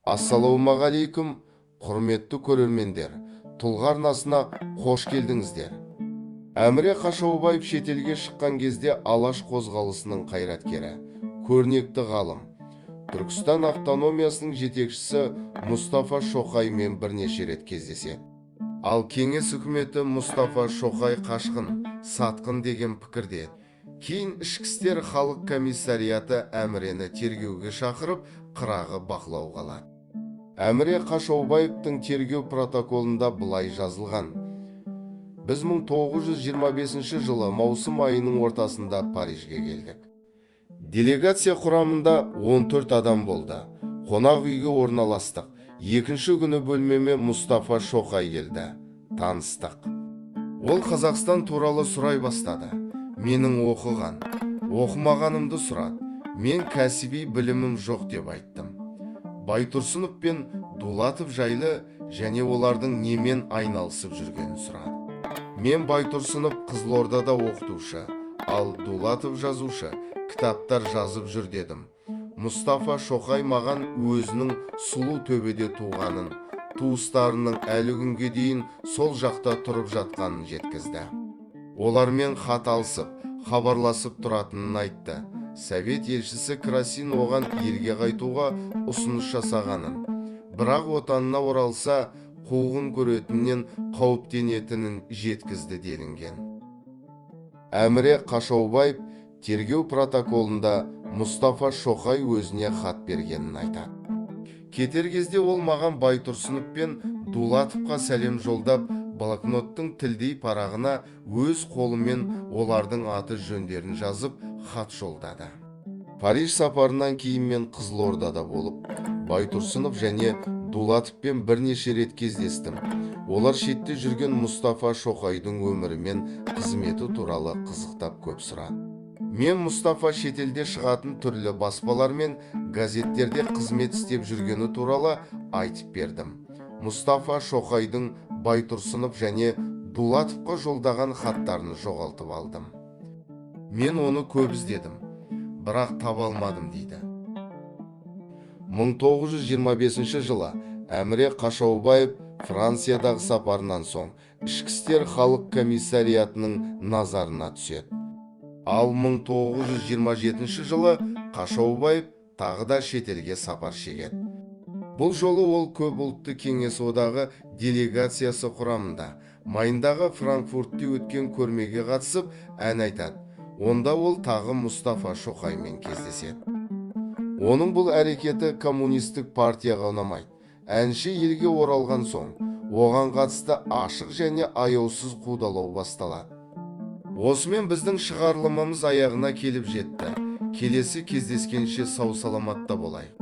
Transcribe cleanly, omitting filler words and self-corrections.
Ассалаумағалейкум, құрметті көрермендер, Тұлға арнасына қош келдіңіздер. Әміре Қашаубаев шетелге шыққан кезде Алаш қозғалысының қайраткері, көрнекті ғалым, Түркістан автономиясының жетекшісі Мұстафа Шоқаймен бірнеше рет кездеседі. Ал кеңес үкіметі Мұстафа Шоқай қашқын, сатқын деген пікірде. Кейін ішкі істер халық комиссариаты Әмірені тергеуге шақырып, қырағы бақылауға алады. Әміре Қашаубаевтың тергеу протоколында былай жазылған: біз 1925 жылы маусым айының ортасында Парижге келдік. Делегация құрамында 14 адам болды. Қонақ үйге орналастық. Екінші күні бөлмеме Мұстафа Шоқай келді. Таныстық. Ол Қазақстан туралы сұрай бастады. Менің оқымағанымды сұрады. Мен кәсіби білімім жоқ деп айттым. Байтұрсынов пен Дулатов жайлы және олардың немен айналысып жүргенін сұрады. Мен Байтұрсынов Қызылордада оқытушы, ал Дулатов жазушы, кітаптар жазып жүр дедім. Мұстафа Шоқай маған өзінің Сұлу төбеде туғанын, туыстарының әлі күнге дейін сол жақта тұрып жатқанын жеткізді. Олармен хат алысып, хабарласып тұратынын айтты. Совет елшісі Красин оған елге қайтуға ұсыныс жасағанын, бірақ отанына оралса қуғын көретіннен қауіптенетінін жеткізді делінген. Әміре Қашаубаев тергеу протоколында Мұстафа Шоқай өзіне хат бергенін айтады. Кетер кезде ол маған Байтұрсынов пен Дулатовқа сәлем жолдап, блокноттың тілдей парағына өз қолымен олардың аты жөндерін жазып хат жолдады. Париж сапарынан кейін мен Қызылордада болып, Байтұрсынов және Дулатовпен бірнеше рет кездестім. Олар шетте жүрген Мұстафа Шоқайдың өмірі мен қызметі туралы қызықтап көп сұрады. Мен Мұстафа шетелде шығатын түрлі баспалар мен газеттерде қызмет істеп жүргені туралы айтып бердім. Мұстафа Шоқайдың Байтұрсынов және Дулатовқа жолдаған хаттарын жоғалтып алдым. Мен оны көп іздедім, бірақ таба алмадым дейді. 1925 жылы Әміре Қашаубаев Франциядағы сапарынан соң ішкі істер халық комиссариатының назарына түседі. Ал 1927 жылы Қашаубаев тағы да шетелге сапар шегеді. Бұл жолы ол көп ұлтты кеңес одағы делегациясы құрамында Майндағы Франкфуртте өткен көрмеге қатысып ән айтады. Онда ол тағы Мұстафа Шоқаймен кездеседі. Оның бұл әрекеті коммунистік партияға ұнамайды. Әнші елге оралған соң, оған қатысты ашық және аяусыз қудалау басталады. Осымен біздің шығарылымымыз аяғына келіп жетті. Келесі кездескенше сау саламатта болайық.